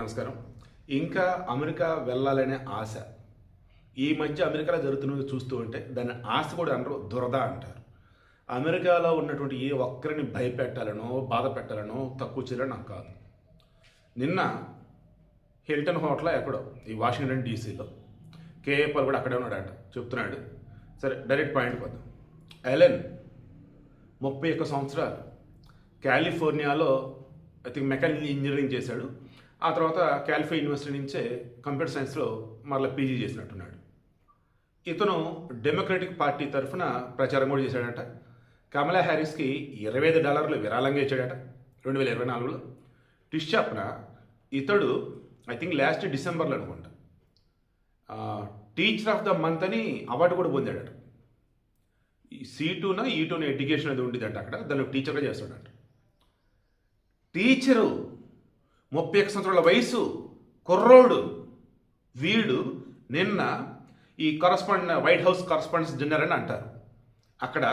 అందరికీ నమస్కారం. ఇంకా అమెరికా వెళ్ళాలనే ఆశ ఈ మధ్య అమెరికాలో జరుగుతున్నది చూస్తూ ఉంటే దాన్ని ఆశ కూడా అనరు, దురద అంటారు. అమెరికాలో ఉన్నటువంటి ఏ ఒక్కరిని భయపెట్టాలనో బాధ పెట్టాలనో తక్కువ చేయాలని నాకు కాదు. నిన్న హిల్టన్ హోటల్ ఎక్కడో ఈ వాషింగ్టన్ డీసీలో కేఏపాల్ కూడా అక్కడే ఉన్నాడంట, చెప్తున్నాడు. సరే డైరెక్ట్ పాయింట్ పోదాం. ఎలెన్ 31 సంవత్సరాలు కాలిఫోర్నియాలో ఐ థింక్ మెకానికల్ ఇంజనీరింగ్ చేశాడు. ఆ తర్వాత కాలిఫోర్నియా యూనివర్సిటీ నుంచే కంప్యూటర్ సైన్స్లో మరలా పీజీ చేసినట్టున్నాడు. ఇతను డెమోక్రటిక్ పార్టీ తరఫున ప్రచారం కూడా చేశాడట. కమలా హ్యారిస్కి $25 విరాళంగా ఇచ్చాడట 2024లో. టిష్ చెప్పన ఇతడు ఐ థింక్ లాస్ట్ డిసెంబర్లో అనుకుంటా టీచర్ ఆఫ్ ద మంత్ అని అవార్డు కూడా పొందాడట. ఈ C2 E2 ఎడ్యుకేషన్ అది ఉండేదంట అక్కడ, దాన్ని టీచర్గా చేస్తాడట. టీచరు 31 సంవత్సరాల వయసు కుర్రోడు వీడు నిన్న ఈ వైట్ హౌస్ కరస్పాండెన్స్ డిన్నర్ అని అంటారు. అక్కడ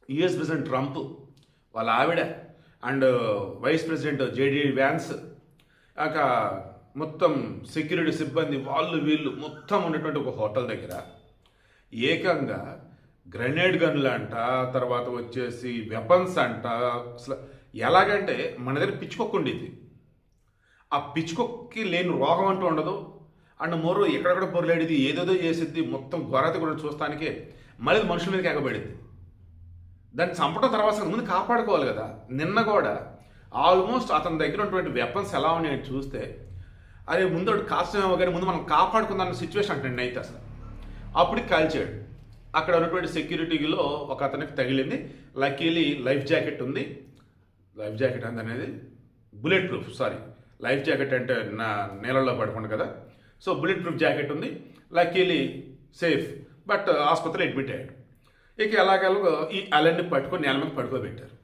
యుఎస్ ప్రెసిడెంట్ ట్రంప్ వాళ్ళ ఆవిడ and vice president JD Vance మొత్తం సెక్యూరిటీ సిబ్బంది వాళ్ళు వీళ్ళు మొత్తం ఉన్నటువంటి ఒక హోటల్ దగ్గర ఏకంగా గ్రెనేడ్ గన్లు అంట, తర్వాత వచ్చేసి వెపన్స్ అంట. అసలు ఎలాగంటే మన దగ్గర పిచ్చుకొక్కు ఉండేది, ఆ పిచ్చుకొక్కి లేని రోగం అంటూ ఉండదు. అండ్ మోరు ఎక్కడెక్కడ పొరలేడిది ఏదేదో చేసిద్ది, మొత్తం ఘోరత కూడా చూస్తానికే మళ్ళీ మనుషుల మీదకి ఎగబడింది. దాన్ని చంపడం తర్వాత ముందు కాపాడుకోవాలి కదా. నిన్న కూడా ఆల్మోస్ట్ అతని దగ్గర ఉన్నటువంటి వెపన్స్ ఎలా ఉన్నాయని చూస్తే అదే ముందు కాల్చమేమో కానీ ముందు మనం కాపాడుకుందాన్న సిచ్యువేషన్ అంటే అయితే అసలు అప్పటికి కాల్చాడు. అక్కడ ఉన్నటువంటి సెక్యూరిటీలో ఒక అతనికి తగిలింది. లక్కీలీ లైఫ్ జాకెట్ ఉంది. లైఫ్ జాకెట్ అనేది బుల్లెట్ ప్రూఫ్, లైఫ్ జాకెట్ అంటే నీళ్ళల్లో పడకుండా కదా, సో బుల్లెట్ ప్రూఫ్ జాకెట్ ఉంది. లక్కీలీ సేఫ్, బట్ ఆసుపత్రిలో అడ్మిట్ అయ్యాడు. ఇక ఎలాగెలాగో ఈ అలెన్ని పట్టుకొని నేల మీద పడుకోబెట్టారు.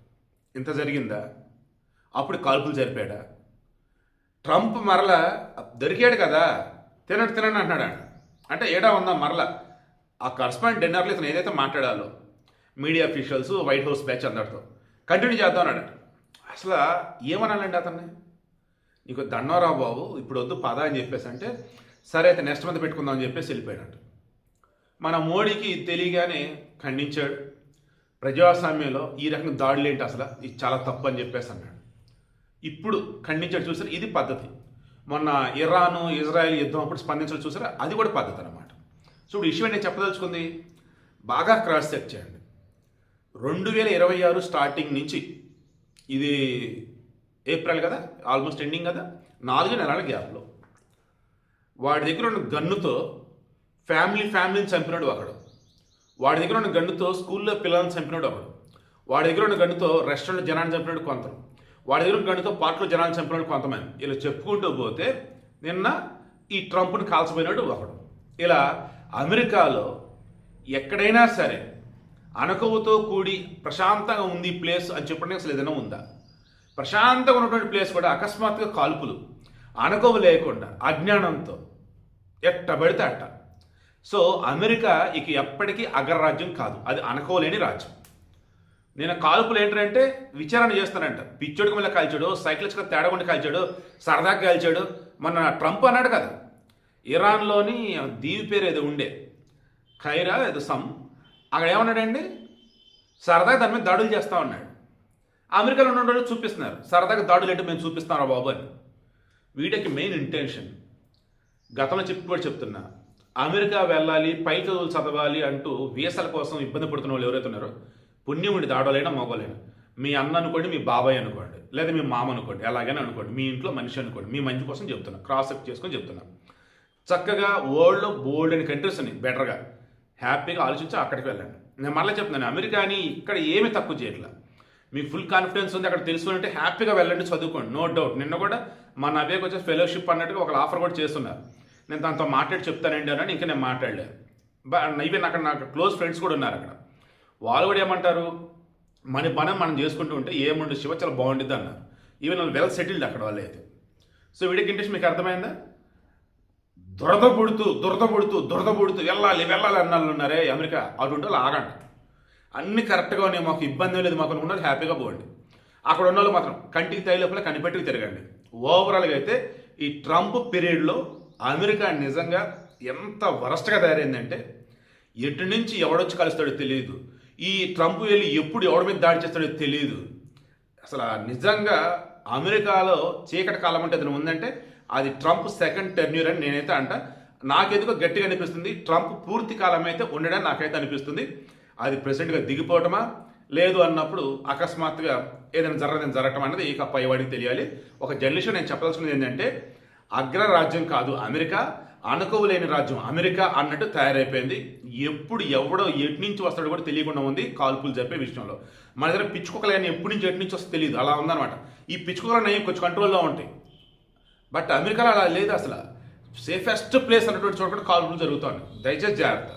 ఇంత జరిగిందా? అప్పుడు కాల్పులు జరిపాడా? ట్రంప్ మరలా దొరికాడు కదా, తినండి అంటున్నాడు. అంటే ఏడా ఉందా మరలా ఆ కరస్పాండెంట్ డిన్నర్లో ఇతను ఏదైతే మాట్లాడాలో media officials white house batch అందరితో కంటిన్యూ చేద్దాం అన్నాడు. అసలు ఏమనాలండి అతన్ని? నీకు దండోరా బాబు ఇప్పుడు వద్దు పద అని చెప్పేసి అంటే సరే అయితే నెక్స్ట్ మంత్ పెట్టుకుందాం అని చెప్పేసి వెళ్ళిపోయాడు. మన మోడీకి తెలియగానే ఖండించాడు. ప్రజాస్వామ్యంలో ఈ రకంగా దాడులు ఏంటి అసలు, ఇది చాలా తప్పు అని చెప్పేసి అన్నాడు. ఇప్పుడు ఖండించాడు. చూసారు, ఇది పద్ధతి. మొన్న ఇరాను ఇజ్రాయెల్ యుద్ధం అప్పుడు స్పందించడం చూసారా, అది కూడా పద్ధతి అనమాట. సో ఇప్పుడు ఇష్యూ నేను చెప్పదలుచుకుంది బాగా క్రాస్ చెక్ చేయండి. 2026 స్టార్టింగ్ నుంచి, ఇది ఏప్రిల్ కదా, ఆల్మోస్ట్ ఎండింగ్ కదా, 4 నెలల గ్యాప్లో వాడి దగ్గర ఉన్న గన్నుతో ఫ్యామిలీని చంపినాడు ఒకడు. వాడి దగ్గర ఉన్న గన్నుతో స్కూల్లో పిల్లల్ని చంపినాడు ఒకడు. వాడి దగ్గర ఉన్న గన్నుతో రెస్టారెంట్ జనాన్ని చంపినాడు కొంతమంది. వాడి దగ్గర ఉన్న గన్నుతో పార్ట్లో జనాన్ని చంపినాడు కొంతమంది. ఇలా చెప్పుకుంటూ పోతే నిన్న ఈ ట్రంప్ని కాల్చిపోయినాడు ఒకడు. ఇలా అమెరికాలో ఎక్కడైనా సరే అణకువతో కూడి ప్రశాంతంగా ఉంది ప్లేస్ అని చెప్పడానికి అసలు ఏదైనా ఉందా? ప్రశాంతంగా ఉన్నటువంటి ప్లేస్ కూడా అకస్మాత్తుగా కాల్పులు, అణకువ లేకుండా అజ్ఞానంతో ఎట్టబడితే అట్ట. సో అమెరికా ఇక ఎప్పటికీ అగ్రరాజ్యం కాదు, అది అణకువలేని రాజ్యం. నేను కాల్పులు ఏంటంటే విచారణ చేస్తానంట. పిచ్చోడికి మళ్ళీ కాల్చాడు, సైకిల్స్గా తేడకుండా కాల్చాడు, సరదాగా కాల్చాడు. మొన్న ట్రంప్ అన్నాడు కదా, ఇరాన్లోని దీవి పేరు ఏదో ఉండే ఖైరా ఏదో అక్కడ ఏమన్నాడండి, సరదాగా దాని మీద దాడులు చేస్తా ఉన్నాడు. అమెరికాలో ఉన్న వాళ్ళు చూపిస్తున్నారు సరదాగా దాడులు ఏంటో మేము చూపిస్తారా బాబు అని. వీటికి మెయిన్ ఇంటెన్షన్ గతంలో చెప్తున్నా, అమెరికా వెళ్ళాలి, పై చదువులు చదవాలి అంటూ వీసాల కోసం ఇబ్బంది పడుతున్న వాళ్ళు ఎవరైతే ఉన్నారో, పుణ్యముడి దాడలైనా మొగలైనా, మీ అన్న అనుకోండి, మీ బాబాయ్ అనుకోండి, లేదా మీ మామ అనుకోండి, ఎలాగైనా అనుకోండి, మీ ఇంట్లో మనిషి అనుకోండి, మీ మంచి కోసం చెప్తున్నా, క్రాస్ చెక్ చేసుకొని చెప్తున్నా. చక్కగా వరల్డ్లో బోల్డ్ అని కంట్రీస్ ఉన్నాయి, బెటర్గా హ్యాపీగా ఆలోచించి అక్కడికి వెళ్ళండి. నేను మళ్ళీ చెప్తున్నాను, అమెరికాని ఇక్కడ ఏమీ తక్కువ చేయట్లా. మీకు ఫుల్ కాన్ఫిడెన్స్ ఉంది అక్కడ తెలుసుకుంటే హ్యాపీగా వెళ్ళండి, చదువుకోండి, నో డౌట్. నిన్న కూడా మా నవ్వేకి వచ్చే ఫెలోషిప్ అన్నట్టుగా ఒక ఆఫర్ కూడా చేస్తున్నారు. నేను దాంతో మాట్లాడి చెప్తానండి అన్నాడు. ఇంకా నేను మాట్లాడలేదు. ఈవెన్ అక్కడ నాకు క్లోజ్ ఫ్రెండ్స్ కూడా ఉన్నారు అక్కడ. వాళ్ళు కూడా ఏమంటారు, మన పని మనం చేసుకుంటూ ఉంటే ఏముండు శివ చాలా బాగుంటుంది అన్నారు. ఈవెన్ వాళ్ళు వెల్ సెటిల్డ్ అక్కడ వాళ్ళు అయితే. సో వీడికి ఇంట్రెస్ట్ మీకు అర్థమైందా? దురద పుడుతూ వెళ్ళాలి అన్నాళ్ళు ఉన్నారే అమెరికా, అటువంటి వాళ్ళు ఆగండి. అన్ని కరెక్ట్గా ఉన్నాయి, మాకు ఇబ్బంది లేదు, మాకు ఉన్నది హ్యాపీగా పోండి. అక్కడ ఉన్న వాళ్ళు మాత్రం కంటికి తగిలోపల కనిపెట్టుకు తిరగండి. ఓవరాల్గా అయితే ఈ ట్రంప్ పీరియడ్లో అమెరికా నిజంగా ఎంత వరస్ట్గా తయారైందంటే ఎటు నుంచి ఎవడొచ్చి కలుస్తాడో తెలియదు. ఈ ట్రంప్ వెళ్ళి ఎప్పుడు ఎవడి మీద దాడి చేస్తాడో తెలియదు. అసలు నిజంగా అమెరికాలో చీకటి కాలం అంటే ఏదైనా ఉందంటే అది ట్రంప్ సెకండ్ టెర్న్యూర్ అని నేనైతే అంట. నాకెందుకో గట్టిగా అనిపిస్తుంది ట్రంప్ పూర్తి కాలం అయితే ఉండడని నాకైతే అనిపిస్తుంది. అది ప్రెసిడెంట్గా దిగిపోవటమా లేదు అన్నప్పుడు అకస్మాత్తుగా ఏదైనా జరగటం అనేది ఇక పైవాడికి తెలియాలి. ఒక జర్నలిస్ట్ నేను చెప్పాల్సింది ఏంటంటే అగ్రరాజ్యం కాదు అమెరికా, అనుకోలేని రాజ్యం అమెరికా అన్నట్టు తయారైపోయింది. ఎప్పుడు ఎవడో ఎటు నుంచి వస్తాడో కూడా తెలియకుండా ఉంది కాల్పులు జరిపే విషయంలో. మన దగ్గర పిచ్చుకొకలని ఎప్పటి నుంచి ఎటు నుంచి వస్తే తెలియదు, అలా ఉందన్నమాట. ఈ పిచ్చుకొకలు కొంచెం కంట్రోల్లో ఉంటాయి, బట్ అమెరికాలో అలా లేదు. అసలు సేఫెస్ట్ ప్లేస్ అన్నటువంటి చోట కాల్పులు జరుగుతుంది. దయచేసి జాగ్రత్త.